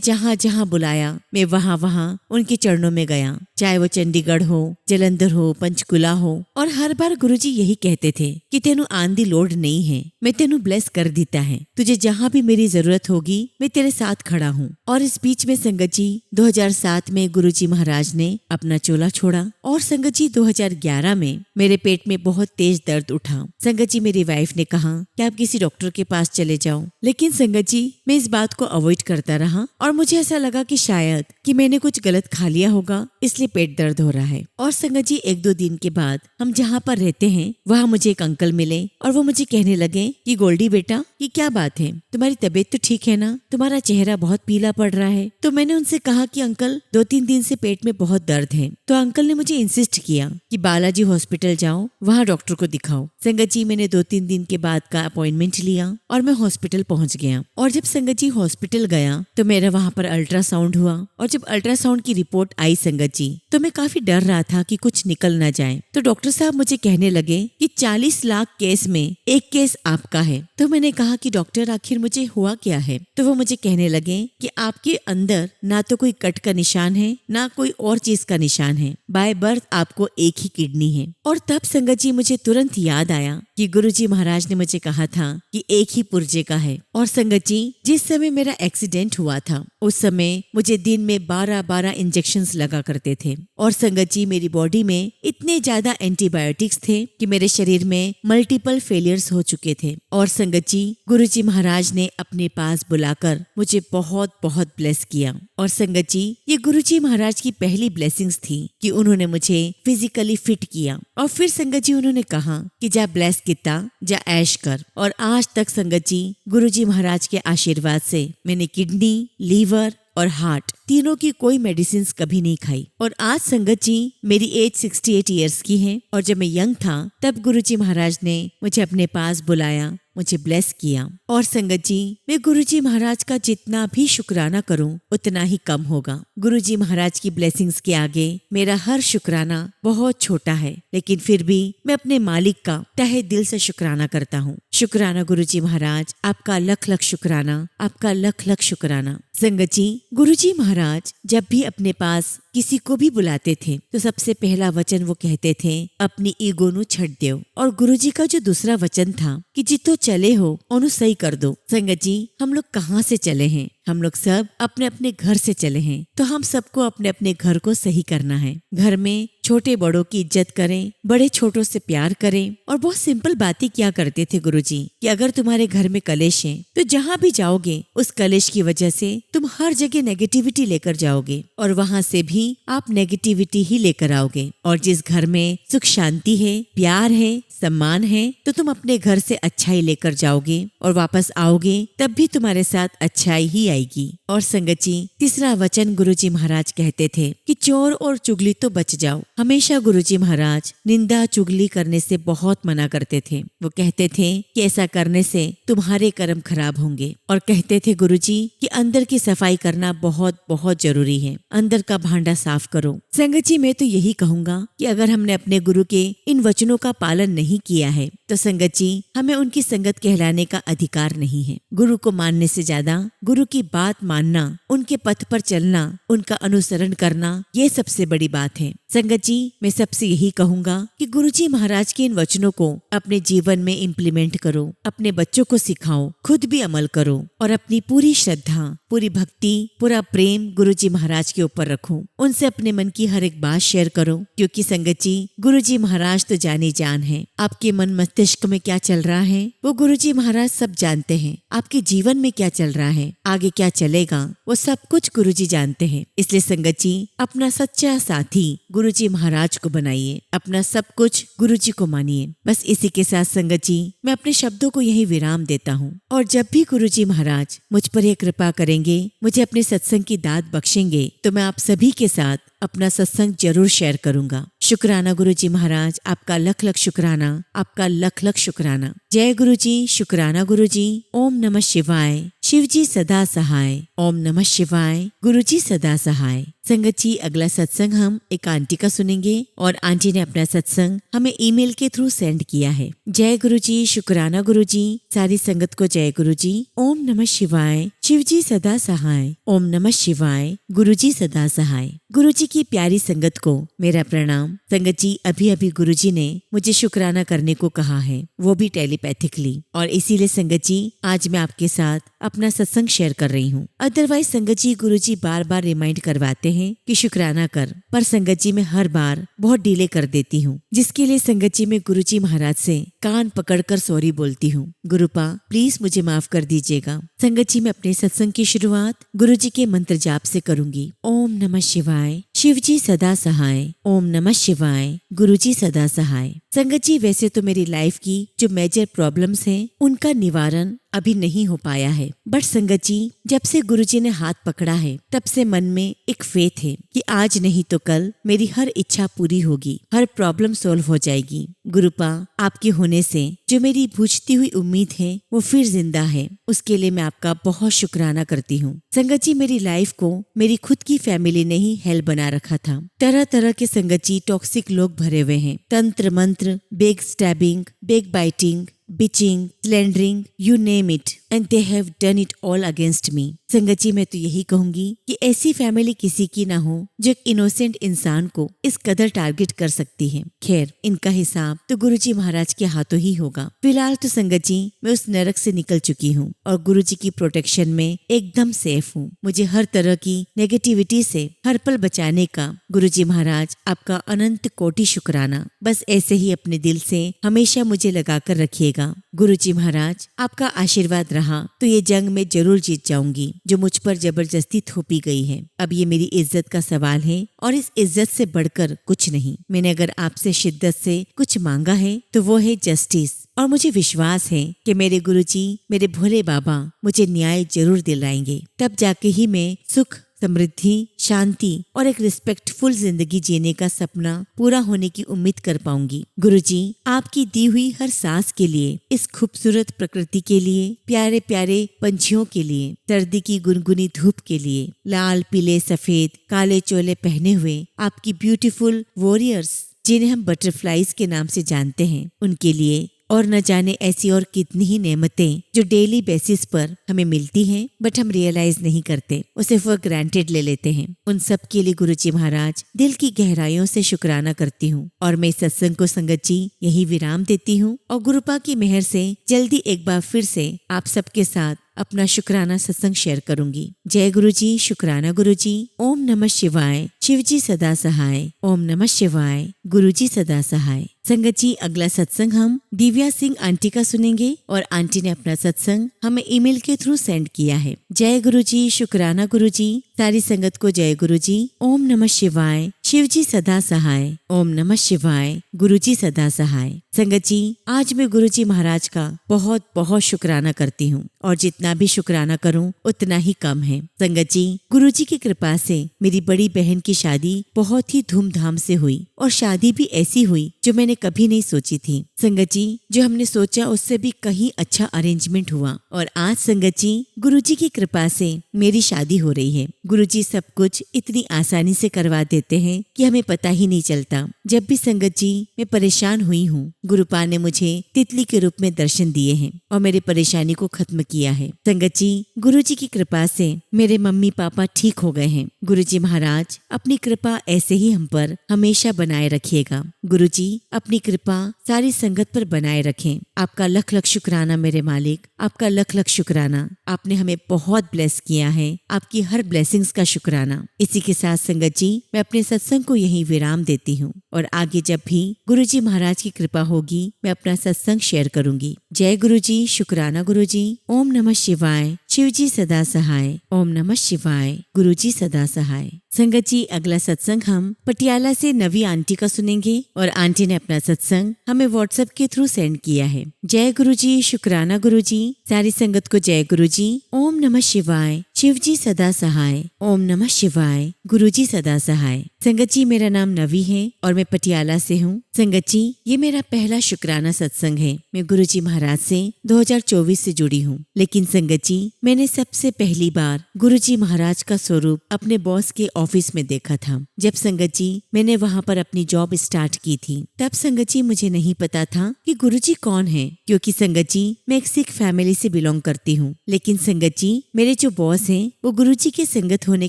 जहाँ जहाँ बुलाया मैं वहाँ वहाँ उनके चरणों में गया, चाहे वो चंडीगढ़ हो, जलंधर हो, पंचकुला हो। और हर बार गुरुजी यही कहते थे कि तेनू आंधी लोड नहीं है, मैं तेनू ब्लेस कर देता है, तुझे जहाँ भी मेरी जरूरत होगी मैं तेरे साथ खड़ा हूँ। और इस बीच में संगत जी 2007 में गुरुजी महाराज ने अपना चोला छोड़ा। और संगत जी 2011 में मेरे पेट में बहुत तेज दर्द उठा। संगत जी, मेरी वाइफ ने कहा कि आप किसी डॉक्टर के पास चले जाओ, लेकिन संगत जी मैं इस बात को अवॉइड करता रहा और मुझे ऐसा लगा कि शायद कि मैंने कुछ गलत खा लिया होगा, इसलिए पेट दर्द हो रहा है। और संगत जी 1-2 दिन के बाद हम जहाँ पर रहते हैं वहाँ मुझे एक अंकल मिले और वो मुझे कहने लगे कि गोल्डी बेटा, ये क्या बात है, तुम्हारी तबीयत तो ठीक है ना, तुम्हारा चेहरा बहुत पीला पड़ रहा है। तो मैंने उनसे कहा कि अंकल 2-3 दिन से पेट में बहुत दर्द है। तो अंकल ने मुझे इंसिस्ट किया कि बालाजी हॉस्पिटल जाओ, वहाँ डॉक्टर को दिखाओ। संगत जी मैंने 2-3 दिन के बाद का अपॉइंटमेंट लिया और मैं हॉस्पिटल पहुँच गया। और जब संगत जी हॉस्पिटल गया तो मेरा वहाँ पर अल्ट्रासाउंड हुआ। और जब अल्ट्रासाउंड की रिपोर्ट आई संगत जी, तो मैं काफी डर रहा था कि कुछ निकल ना जाए। तो डॉक्टर साहब मुझे कहने लगे कि 40 लाख केस में एक केस आपका है। तो मैंने कहा कि डॉक्टर आखिर मुझे हुआ क्या है। तो वो मुझे कहने लगे कि आपके अंदर ना तो कोई कट का निशान है ना कोई और चीज का निशान है, बाय बर्थ आपको एक ही किडनी है। और तब संगत जी मुझे तुरंत याद आया कि गुरुजी महाराज ने मुझे कहा था कि एक ही पुर्जे का है। और संगत जी, जिस समय मेरा एक्सीडेंट हुआ था उस समय मुझे दिन में 12-12 इंजेक्शंस लगा करते थे। और संगत जी मेरी बॉडी में इतने ज्यादा एंटीबायोटिक्स थे कि मेरे शरीर में मल्टीपल फेलियर्स हो चुके थे। और संगत जी, गुरुजी महाराज ने अपने पास बुलाकर मुझे बहुत बहुत ब्लेस किया। और संगत जी, ये गुरुजी महाराज की पहली ब्लेसिंग्स थी कि उन्होंने मुझे फिजिकली फिट किया। और फिर संगत जी उन्होंने कहा कि जा ब्लेस किता, जा ऐश कर। और आज तक संगत जी गुरुजी महाराज के आशीर्वाद से मैंने किडनी, लीवर और हार्ट तीनों की कोई मेडिसिन कभी नहीं खाई। और आज संगत जी मेरी एज 68 ईयर्स की है। और जब मैं यंग था तब गुरुजी महाराज ने मुझे अपने पास बुलाया, मुझे ब्लेस किया। और संगत जी, मैं गुरुजी महाराज का जितना भी शुक्राना करूं उतना ही कम होगा। गुरुजी महाराज की ब्लेसिंग्स के आगे मेरा हर शुक्राना बहुत छोटा है, लेकिन फिर भी मैं अपने मालिक का तहे दिल से शुक्राना करता हूँ। शुक्राना गुरुजी महाराज, आपका लख लख शुक्राना, आपका लख लख शुक्राना। संगत जी, गुरुजी महाराज जब भी अपने पास किसी को भी बुलाते थे तो सबसे पहला वचन वो कहते थे, अपनी ईगो नु छड़ दो। और गुरुजी का जो दूसरा वचन था कि जितो चले हो ओनु सही कर दो। संगत जी, हम लोग कहाँ से चले हैं? हम लोग सब अपने अपने घर से चले हैं। तो हम सबको अपने अपने घर को सही करना है। घर में छोटे बड़ों की इज्जत करें, बड़े छोटों से प्यार करें। और बहुत सिंपल बातें किया करते थे गुरुजी कि अगर तुम्हारे घर में कलेश है तो जहाँ भी जाओगे उस कलेश की वजह से तुम हर जगह नेगेटिविटी लेकर जाओगे और वहाँ से भी आप नेगेटिविटी ही लेकर आओगे। और जिस घर में सुख शांति है, प्यार है, सम्मान है, तो तुम अपने घर से अच्छाई लेकर जाओगे और वापस आओगे तब भी तुम्हारे साथ अच्छाई ही आएगी। और संगत जी, तीसरा वचन गुरुजी महाराज कहते थे कि चोर और चुगली तो बच जाओ। हमेशा गुरुजी महाराज निंदा चुगली करने से बहुत मना करते थे। वो कहते थे कि ऐसा करने से तुम्हारे कर्म खराब होंगे। और कहते थे गुरुजी कि अंदर की सफाई करना बहुत बहुत जरूरी है, अंदर का भांडा साफ करो। संगत जी, मैं तो यही कहूँगा कि अगर हमने अपने गुरु के इन वचनों का पालन नहीं किया है तो संगत जी हमें उनकी संगत कहलाने का अधिकार नहीं है। गुरु को मानने से ज्यादा गुरु की बात मानना, उनके पथ पर चलना, उनका अनुसरण करना, ये सबसे बड़ी बात है। संगत जी, मैं सबसे यही कहूँगा कि गुरुजी महाराज के इन वचनों को अपने जीवन में इम्प्लीमेंट करो, अपने बच्चों को सिखाओ, खुद भी अमल करो और अपनी पूरी श्रद्धा, पूरी भक्ति, पूरा प्रेम गुरुजी महाराज के ऊपर रखो। उनसे अपने मन की हर एक बात शेयर करो, क्योंकि संगत जी गुरुजी महाराज तो जानी जान है। आपके मन मस्तिष्क में क्या चल रहा है वो गुरुजी महाराज सब जानते हैं। आपके जीवन में क्या चल रहा है, आगे क्या चलेगा वो सब कुछ गुरुजी जानते हैं। इसलिए संगत जी अपना सच्चा साथी गुरुजी महाराज को बनाइए, अपना सब कुछ गुरुजी को मानिए। बस इसी के साथ संगत जी मैं अपने शब्दों को यही विराम देता हूँ। और जब भी गुरुजी महाराज मुझ पर यह कृपा करेंगे, मुझे अपने सत्संग की दात बख्शेंगे, तो मैं आप सभी के साथ अपना सत्संग जरूर शेयर करूंगा। शुक्राना गुरुजी महाराज, आपका लख लख शुक्राना, आपका लख लख शुक्राना। जय गुरुजी, शुक्राना गुरुजी। ओम नमः शिवाय। शिवजी सदा सहाय। ओम नमः शिवाय। गुरुजी सदा सहाय। संगत जी अगला सत्संग हम एक आंटी का सुनेंगे और आंटी ने अपना सत्संग हमें ईमेल के थ्रू सेंड किया है। जय गुरुजी, शुक्राना गुरुजी। सारी संगत को जय गुरुजी। ओम नमः शिवाय। शिवजी सदा सहाय। ओम नमः शिवाय। गुरुजी सदा सहाय। गुरुजी की प्यारी संगत को मेरा प्रणाम। संगत जी अभी अभी गुरुजी ने मुझे शुक्राना करने को कहा है, वो भी टेलीपैथिकली, और इसीलिए संगत जी आज मैं आपके साथ अपना सत्संग शेयर कर रही हूँ। अदरवाइज संगत जी गुरुजी बार बार रिमाइंड करवाते हैं कि शुक्राना कर, पर संगत जी मैं हर बार बहुत डिले कर देती हूँ, जिसके लिए संगत जी मैं गुरुजी महाराज से कान पकड़कर सॉरी बोलती हूँ। गुरुपा प्लीज मुझे माफ कर दीजिएगा। संगत जी मैं अपने सत्संग की शुरुआत गुरुजी के मंत्र जाप से करूंगी। ओम नमः शिवाय। शिवजी सदा सहाय। ओम नमः शिवाय। गुरुजी सदा सहाय। संगत जी वैसे तो मेरी लाइफ की जो मेजर प्रॉब्लम्स हैं उनका निवारण अभी नहीं हो पाया है, बट संगत जी जब से गुरुजी ने हाथ पकड़ा है तब से मन में एक फेथ है कि आज नहीं तो कल मेरी हर इच्छा पूरी होगी, हर प्रॉब्लम सॉल्व हो जाएगी। गुरुपा आपके होने से जो मेरी बुझती हुई उम्मीद है वो फिर जिंदा है, उसके लिए मैं आपका बहुत शुक्राना करती हूँ। संगत जी मेरी लाइफ को मेरी खुद की फैमिली ने ही हेल बना रखा था। तरह तरह के संगत जी टॉक्सिक लोग भरे हुए हैं, तंत्र मंत्र, back stabbing, back biting, bitching, slandering, you name it, and they have done it all against me। संगत जी मैं तो यही कहूंगी कि ऐसी फैमिली किसी की ना हो जो एक इनोसेंट इंसान को इस कदर टारगेट कर सकती है। खैर इनका हिसाब तो गुरुजी महाराज के हाथों ही होगा। फिलहाल तो संगत जी मैं उस नरक से निकल चुकी हूँ और गुरुजी की प्रोटेक्शन में एकदम सेफ हूँ। मुझे हर तरह की नेगेटिविटी से हर पल बचाने का गुरुजी महाराज आपका अनंत कोटि शुक्राना। बस ऐसे ही अपने दिल से हमेशा मुझे लगा कर रखिएगा। गुरुजी महाराज आपका आशीर्वाद रहा तो ये जंग में जरूर जीत जाऊंगी जो मुझ पर जबरदस्ती थोपी गई है। अब ये मेरी इज्जत का सवाल है और इस इज्जत से बढ़कर कुछ नहीं। मैंने अगर आपसे शिद्दत से कुछ मांगा है तो वो है जस्टिस, और मुझे विश्वास है कि मेरे गुरुजी, मेरे भोले बाबा मुझे न्याय जरूर दिलाएंगे। तब जाके ही मैं सुख, समृद्धि, शांति और एक रिस्पेक्टफुल जिंदगी जीने का सपना पूरा होने की उम्मीद कर पाऊंगी। गुरुजी आपकी दी हुई हर सांस के लिए, इस खूबसूरत प्रकृति के लिए, प्यारे प्यारे पंछियों के लिए, सर्दी की गुनगुनी धूप के लिए, लाल पीले सफेद काले चोले पहने हुए आपकी ब्यूटीफुल वॉरियर्स जिन्हें हम बटरफ्लाईज के नाम से जानते हैं, उनके लिए, और न जाने ऐसी और कितनी ही नेमतें जो डेली बेसिस पर हमें मिलती हैं बट हम रियलाइज नहीं करते, उसे फॉर ग्रांटेड ले लेते हैं। उन सब के लिए गुरुजी महाराज दिल की गहराइयों से शुक्राना करती हूँ और मैं इस सत्संग को संगत जी यही विराम देती हूँ और गुरुपा की मेहर से जल्दी एक बार फिर से आप सबके साथ अपना शुक्राना सत्संग शेयर करूंगी। जय गुरुजी, शुक्राना गुरुजी। ओम नमः शिवाय। शिवजी सदा सहाय। ओम नमः शिवाय। गुरुजी सदा सहाय। संगत जी अगला सत्संग हम दिव्या सिंह आंटी का सुनेंगे और आंटी ने अपना सत्संग हमें ईमेल के थ्रू सेंड किया है। जय गुरुजी, शुक्राना गुरुजी। सारी संगत को जय गुरुजी। ओम नमः शिवाय। शिवजी सदा सहाय। ओम नमः शिवाय। गुरुजी सदा सहाय। संगत जी आज मैं गुरुजी महाराज का बहुत बहुत शुक्राना करती हूँ और जितना भी शुक्राना करूँ उतना ही कम है। संगत जी गुरुजी की कृपा से मेरी बड़ी बहन की शादी बहुत ही धूमधाम से हुई और शादी भी ऐसी हुई जो मैंने कभी नहीं सोची थी। संगत जी जो हमने सोचा उससे भी कहीं अच्छा अरेंजमेंट हुआ और आज संगत जी गुरुजी की कृपा से मेरी शादी हो रही है। गुरुजी सब कुछ इतनी आसानी से करवा देते हैं कि हमें पता ही नहीं चलता। जब भी संगत जी मैं परेशान हुई हूँ, गुरुपा ने मुझे तितली के रूप में दर्शन दिए हैं और मेरी परेशानी को खत्म किया है। संगत जी गुरुजी की कृपा से मेरे मम्मी पापा ठीक हो गए हैं। गुरुजी महाराज अपनी कृपा ऐसे ही हम पर हमेशा बनाए रखिएगा। गुरुजी अपनी कृपा सारी संगत पर बनाए रखें। आपका लख लख शुक्राना मेरे मालिक, आपका लख लख शुक्राना। आपने हमें बहुत ब्लेस किया है, आपकी हर ब्लेसिंग्स का शुक्राना। इसी के साथ संगत जी मैं अपने सत्संग को यही विराम देती हूँ और आगे जब भी गुरुजी महाराज की कृपा होगी मैं अपना सत्संग शेयर करूंगी। जय गुरुजी, शुक्राना गुरुजी। ओम नमः शिवाय। शिवजी सदा सहाय। ओम नमः शिवाय। गुरुजी सदा सहाय। संगत जी, अगला सत्संग हम पटियाला से नवी आंटी का सुनेंगे और आंटी ने अपना सत्संग हमें व्हाट्सएप के थ्रू सेंड किया है। जय गुरुजी, शुक्राना गुरुजी। सारी संगत को जय गुरुजी। ओम नमः शिवाय। शिवजी सदा सहाय। ओम नमः शिवाय। गुरुजी सदा सहाय। संगत जी, मेरा नाम नवी है और मैं पटियाला से हूँ। संगत जी, ये मेरा पहला शुक्राना सत्संग है। मैं गुरुजी महाराज से 2024 से जुड़ी हूँ। लेकिन संगत जी, मैंने सबसे पहली बार गुरुजी महाराज का स्वरूप अपने बॉस के ऑफिस में देखा था। जब संगत जी मैंने वहाँ पर अपनी जॉब स्टार्ट की थी, तब संगत जी मुझे नहीं पता था कि गुरुजी कौन है, क्योंकि संगत जी मैं एक सिख फैमिली से बिलोंग करती हूँ। लेकिन संगत जी, मेरे जो बॉस हैं वो गुरुजी के संगत होने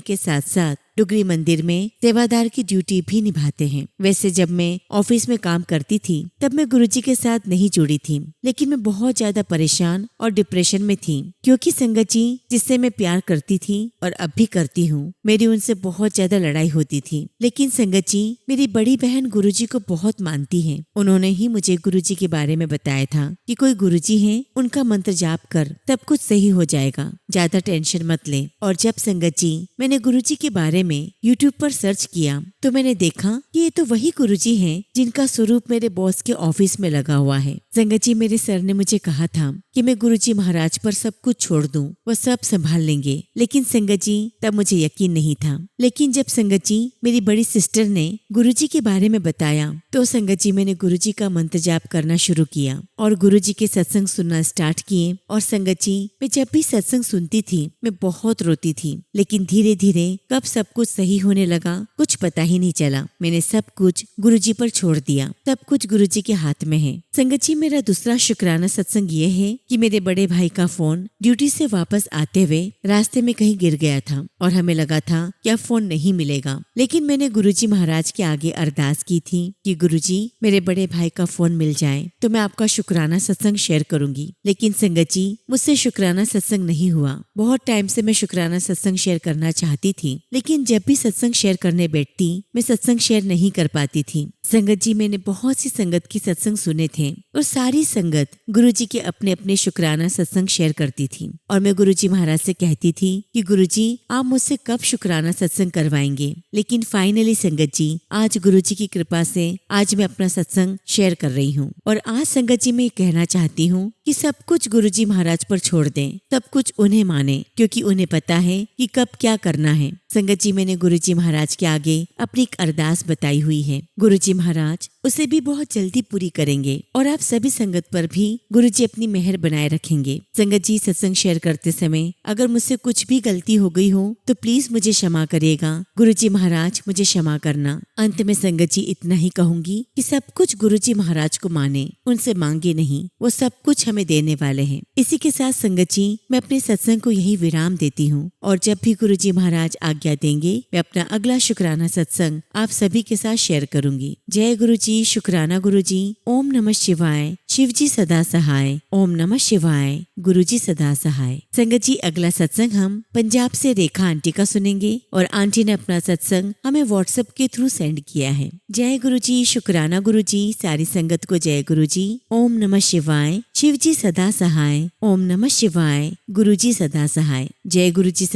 के साथ साथ डुगरी मंदिर में सेवादार की ड्यूटी भी निभाते हैं। वैसे जब मैं ऑफिस में काम करती थी तब मैं गुरुजी के साथ नहीं जुड़ी थी, लेकिन मैं बहुत ज्यादा परेशान और डिप्रेशन में थी, क्योंकि संगत जी जिससे मैं प्यार करती थी और अब भी करती हूँ, मेरी उनसे बहुत ज्यादा लड़ाई होती थी। लेकिन संगत जी, मेरी बड़ी बहन गुरुजी को बहुत मानती है। उन्होंने ही मुझे गुरुजी के बारे में बताया था कि कोई गुरुजी है, उनका मंत्र जाप कर, सब कुछ सही हो जाएगा, ज्यादा टेंशन मत ले। और जब संगत जी मैंने गुरुजी के बारे में YouTube पर सर्च किया तो मैंने देखा कि ये तो वही गुरुजी हैं जिनका स्वरूप मेरे बॉस के ऑफिस में लगा हुआ है। संगत जी, मेरे सर ने मुझे कहा था कि मैं गुरुजी महाराज पर सब कुछ छोड़ दूं, वो सब संभाल लेंगे। लेकिन संगत जी तब मुझे यकीन नहीं था। लेकिन जब संगत जी मेरी बड़ी सिस्टर ने गुरुजी के बारे में बताया तो संगत जी मैंने गुरुजी का मंत्र जाप करना शुरू किया और गुरुजी के सत्संग सुनना स्टार्ट किए। और संगत जी, मैं जब भी सत्संग सुनती थी मैं बहुत रोती थी, लेकिन धीरे धीरे कब सब कुछ सही होने लगा कुछ पता ही नहीं चला। मैंने सब कुछ गुरुजी पर छोड़ दिया, सब कुछ गुरुजी के हाथ में है। संगत जी, मेरा दूसरा शुक्राना सत्संग ये है कि मेरे बड़े भाई का फोन ड्यूटी से वापस आते हुए रास्ते में कहीं गिर गया था और हमें लगा था कि अब फोन नहीं मिलेगा। लेकिन मैंने गुरुजी महाराज के आगे अरदास की थी कि गुरुजी मेरे बड़े भाई का फोन मिल जाए तो मैं आपका शुक्राना सत्संग शेयर करूंगी। लेकिन संगत जी, मुझसे शुक्राना सत्संग नहीं हुआ। बहुत टाइम से मैं शुक्राना सत्संग शेयर करना चाहती थी, लेकिन जब भी सत्संग शेयर करने बैठती मैं सत्संग शेयर नहीं कर पाती थी। संगत जी, मैंने बहुत सी संगत की सत्संग सुने थे और सारी संगत गुरुजी के अपने अपने शुक्राना सत्संग शेयर करती थी और मैं गुरुजी महाराज से कहती थी कि गुरुजी आप मुझसे कब शुक्राना सत्संग करवाएंगे। लेकिन फाइनली संगत जी, आज गुरुजी की कृपा से आज मैं अपना सत्संग शेयर कर रही हूँ। और आज संगत जी मैं ये कहना चाहती हूँ कि सब कुछ गुरुजी महाराज पर छोड़ दें, सब कुछ उन्हें माने, क्योंकि उन्हें पता है कि कब क्या करना है। संगत जी, मैंने गुरुजी महाराज के आगे अपनी एक अरदास बताई हुई है। गुरुजी महाराज उसे भी बहुत जल्दी पूरी करेंगे और आप सभी संगत पर भी गुरुजी अपनी मेहर बनाए रखेंगे। संगत जी, सत्संग शेयर करते समय अगर मुझसे कुछ भी गलती हो गई हो तो प्लीज मुझे क्षमा करिएगा। गुरुजी महाराज मुझे क्षमा करना। अंत में संगत जी इतना ही कहूंगी कि सब कुछ गुरुजी महाराज को माने, उनसे मांगे नहीं, वो सब कुछ हमें देने वाले हैं। इसी के साथ संगत जी मैं अपने सत्संग को यही विराम देती हूँ और जब भी गुरुजी महाराज आज्ञा देंगे मैं अपना अगला शुक्राना सत्संग आप सभी के साथ शेयर करूंगी। जय गुरुजी, शुक्राना गुरुजी। ओम नमः शिवाय। शिवजी सदा सहाय। ओम नमः शिवाय। गुरुजी सदा सहाय। संगत जी, अगला सत्संग हम पंजाब से रेखा आंटी का सुनेंगे और आंटी ने अपना सत्संग हमें व्हाट्सएप के थ्रू सेंड किया है। जय गुरुजी, शुक्राना गुरुजी। सारी संगत को जय गुरुजी। ओम नमः शिवाय। शिवजी सदा सहाय। ओम नमः शिवाय। गुरुजी सदा सहाय। जय गुरुजी।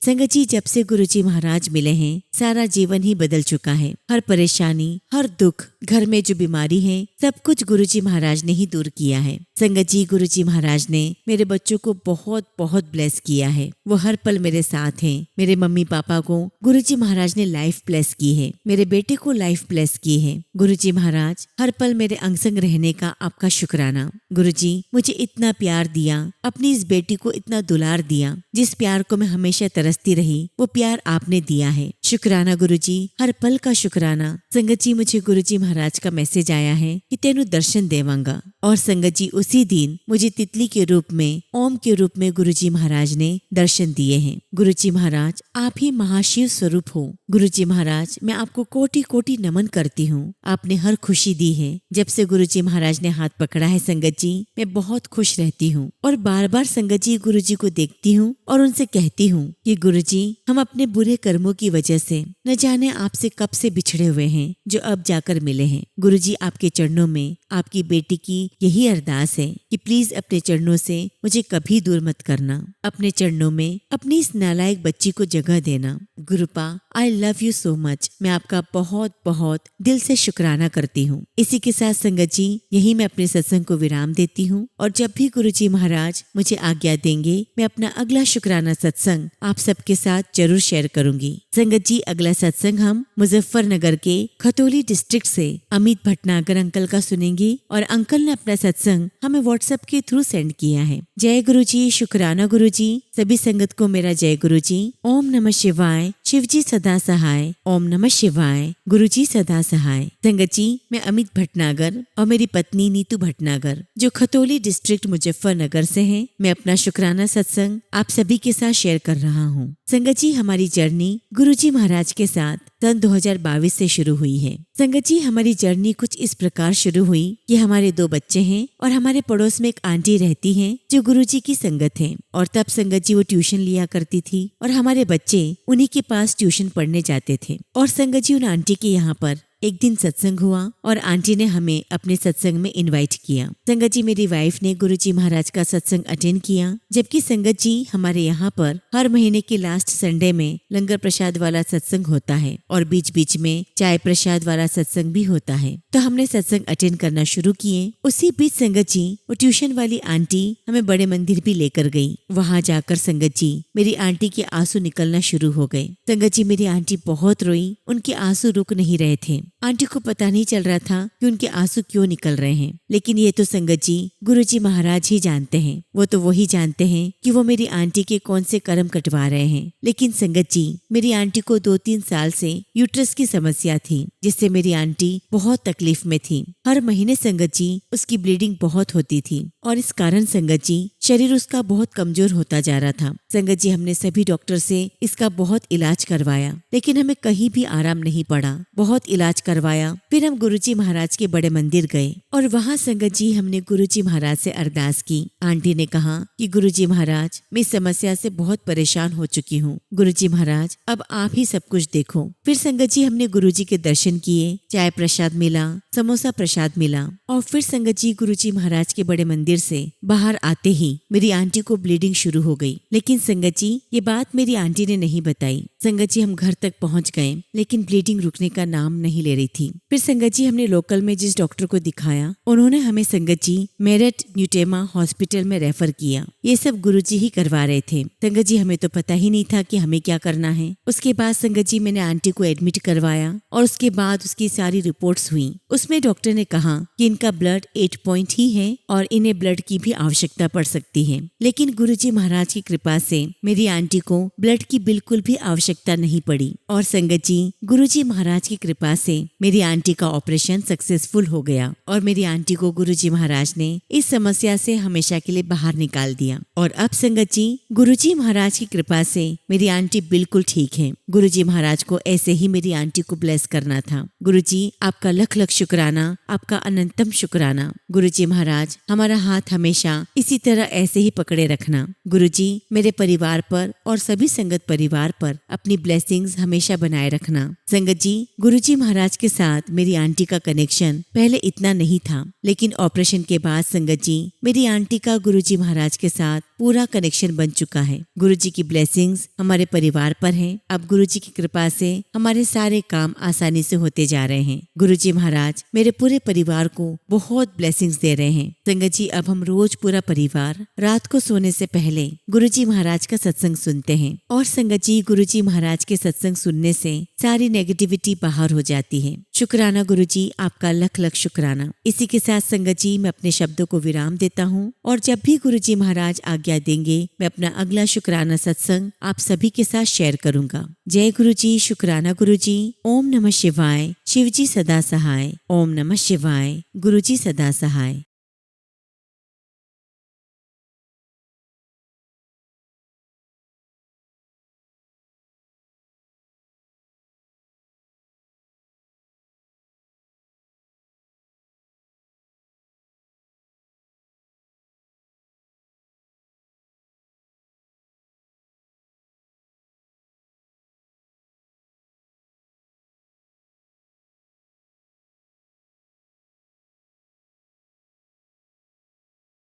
संगत जी जब से गुरुजी महाराज मिले हैं सारा जीवन ही बदल चुका है। हर परेशानी, हर दुख, घर में जो बीमारी है, सब कुछ गुरुजी महाराज ने ही दूर किया है। संगत जी, गुरुजी महाराज ने मेरे बच्चों को बहुत बहुत ब्लेस किया है। वो हर पल मेरे साथ हैं। मेरे मम्मी पापा को गुरुजी महाराज ने लाइफ ब्लेस की है, मेरे बेटे को लाइफ ब्लेस की है। गुरुजी महाराज हर पल मेरे अंग संग रहने का आपका शुक्राना। गुरुजी मुझे इतना प्यार दिया, अपनी इस बेटी को इतना दुलार दिया, जिस प्यार को मैं हमेशा तरसती रही वो प्यार आपने दिया है। शुक्राना गुरुजी, हर पल का शुक्राना। संगत जी, मुझे गुरुजी महाराज का मैसेज आया है कि तेनु दर्शन देवांगा और संगत जी उसी दिन मुझे तितली के रूप में, ओम के रूप में गुरुजी महाराज ने दर्शन दिए हैं। गुरुजी महाराज आप ही महाशिव स्वरूप हो। गुरुजी महाराज मैं आपको कोटि कोटि नमन करती हूँ। आपने हर खुशी दी है। जब से गुरुजी महाराज ने हाथ पकड़ा है संगत जी मैं बहुत खुश रहती हूँ और बार बार संगत जी गुरुजी को देखती हूँ और उनसे कहती हूँ कि गुरुजी हम अपने बुरे कर्मों की वजह वजह से न जाने आपसे कब से बिछड़े हुए हैं, जो अब जाकर मिले हैं। गुरुजी, आपके चरणों में आपकी बेटी की यही अरदास है कि प्लीज अपने चरणों से मुझे कभी दूर मत करना। अपने चरणों में अपनी इस नालायक बच्ची को जगह देना। गुरुपा, I love you so much. मैं आपका बहुत बहुत दिल से शुक्राना करती हूँ। इसी के साथ संगत जी, यही मैं अपने सत्संग को विराम देती हूँ और जब भी गुरुजी महाराज मुझे आज्ञा देंगे, मैं अपना अगला शुक्राना सत्संग आप सबके साथ जरूर शेयर करूंगी। संगत जी, अगला सत्संग हम मुजफ्फरनगर के खतौली डिस्ट्रिक्ट से अमित भटनागर अंकल का सुनेंगे और अंकल ने अपना सत्संग हमें व्हाट्सएप के थ्रू सेंड किया है। जय गुरु जी, शुक्राना गुरु जी। सभी संगत को मेरा जय गुरु जी। ओम नमः शिवाय। शिव जी सदा सहाय। ओम नमः शिवाय। गुरु जी सदा सहाय। संगत जी, मैं अमित भटनागर और मेरी पत्नी नीतू भटनागर जो खतौली डिस्ट्रिक्ट मुजफ्फरनगर से हैं, मैं अपना शुक्राना सत्संग आप सभी के साथ शेयर कर रहा हूँ। संगत जी, हमारी जर्नी गुरुजी महाराज के साथ सन 2022 से शुरू हुई है। संगत जी, हमारी जर्नी कुछ इस प्रकार शुरू हुई कि हमारे 2 बच्चे हैं और हमारे पड़ोस में एक आंटी रहती हैं जो गुरुजी की संगत है। और तब संगत जी वो ट्यूशन लिया करती थी और हमारे बच्चे उन्हीं के पास ट्यूशन पढ़ने जाते थे। और संगत जी, उन आंटी के यहाँ पर एक दिन सत्संग हुआ और आंटी ने हमें अपने सत्संग में इनवाइट किया। संगत जी, मेरी वाइफ ने गुरुजी महाराज का सत्संग अटेंड किया, जबकि संगत जी हमारे यहाँ पर हर महीने के लास्ट संडे में लंगर प्रसाद वाला सत्संग होता है और बीच बीच में चाय प्रसाद वाला सत्संग भी होता है। तो हमने सत्संग अटेंड करना शुरू किए। उसी बीच संगत जी वो ट्यूशन वाली आंटी हमें बड़े मंदिर भी लेकर गई। वहाँ जाकर संगत जी मेरी आंटी के आंसू निकलना शुरू हो गए। संगत जी, मेरी आंटी बहुत रोई, उनके आंसू रुक नहीं रहे थे। आंटी को पता नहीं चल रहा था कि उनके आंसू क्यों निकल रहे हैं, लेकिन ये तो संगत जी गुरुजी महाराज ही जानते हैं। वो तो वही जानते हैं कि वो मेरी आंटी के कौन से कर्म कटवा रहे हैं। लेकिन संगत जी, मेरी आंटी को 2-3 साल से यूट्रस की समस्या थी, जिससे मेरी आंटी बहुत तकलीफ में थी। हर महीने संगत जी उसकी ब्लीडिंग बहुत होती थी और इस कारण संगत जी शरीर उसका बहुत कमजोर होता जा रहा था। संगत जी, हमने सभी डॉक्टर से इसका बहुत इलाज करवाया, लेकिन हमें कहीं भी आराम नहीं पड़ा। बहुत इलाज करवाया, फिर हम गुरुजी महाराज के बड़े मंदिर गए और वहाँ संगत जी हमने गुरुजी महाराज से अरदास की। आंटी ने कहा कि गुरुजी महाराज, मैं इस समस्या से बहुत परेशान हो चुकी हूँ। गुरुजी महाराज, अब आप ही सब कुछ देखो। फिर संगत जी हमने गुरुजी के दर्शन किए, चाय प्रसाद मिला, समोसा प्रसाद मिला और फिर संगत जी गुरुजी महाराज के बड़े मंदिर से बाहर आते ही मेरी आंटी को ब्लीडिंग शुरू हो गई। लेकिन संगत जी ये बात मेरी आंटी ने नहीं बताई। संगत जी हम घर तक पहुंच गए, लेकिन ब्लीडिंग रुकने का नाम नहीं ले रही थी। फिर संगत जी हमने लोकल में जिस डॉक्टर को दिखाया, उन्होंने हमें संगत जी मेरठ न्यूटेमा हॉस्पिटल में रेफर किया। ये सब गुरुजी ही करवा रहे थे। संगत जी हमें तो पता ही नहीं था कि हमें क्या करना है। उसके बाद संगत जी मैंने आंटी को एडमिट करवाया और उसके बाद उसकी सारी रिपोर्ट्स हुई। उसमें डॉक्टर ने कहा कि इनका ब्लड 8 पॉइंट ही है और इन्हें ब्लड की भी आवश्यकता पड़ सकती है। लेकिन गुरुजी महाराज की कृपा से मेरी आंटी को ब्लड की बिल्कुल भी आवश्यकता नहीं पड़ी और संगत जी गुरुजी महाराज की कृपा से मेरी आंटी का ऑपरेशन सक्सेसफुल हो गया और मेरी आंटी को गुरुजी महाराज ने इस समस्या से हमेशा के लिए बाहर निकाल दिया। और अब संगत जी गुरुजी महाराज की कृपा से मेरी आंटी बिल्कुल ठीक है। गुरुजी महाराज को ऐसे ही मेरी आंटी को ब्लेस करना था। गुरुजी आपका लख लख शुक्राना, आपका अनंतम शुक्राना। गुरुजी महाराज हमारा हाथ हमेशा इसी तरह ऐसे ही पकड़े रखना। गुरुजी मेरे परिवार पर और सभी संगत परिवार पर अपनी ब्लेसिंग्स हमेशा बनाए रखना। संगत जी गुरुजी महाराज के साथ मेरी आंटी का कनेक्शन पहले इतना नहीं था, लेकिन ऑपरेशन के बाद संगत जी मेरी आंटी का गुरुजी महाराज के साथ पूरा कनेक्शन बन चुका है। गुरुजी की ब्लेसिंग्स हमारे परिवार पर हैं। अब गुरुजी की कृपा से हमारे सारे काम आसानी से होते जा रहे हैं। गुरुजी महाराज मेरे पूरे परिवार को बहुत ब्लेसिंग्स दे रहे हैं। संगत जी अब हम रोज पूरा परिवार रात को सोने से पहले गुरुजी महाराज का सत्संग सुनते हैं और संगत जी गुरुजी महाराज के सत्संग सुनने से सारी नेगेटिविटी बाहर हो जाती है। शुक्राना गुरुजी, आपका लख लख शुक्राना। इसी के साथ संगत जी मैं अपने शब्दों को विराम देता हूँ और जब भी गुरुजी महाराज आज्ञा देंगे, मैं अपना अगला शुक्राना सत्संग आप सभी के साथ शेयर करूंगा। जय गुरुजी, शुक्राना गुरुजी। ओम नमः शिवाय। शिवजी सदा सहाय। ओम नमः शिवाय। गुरुजी सदा सहाय।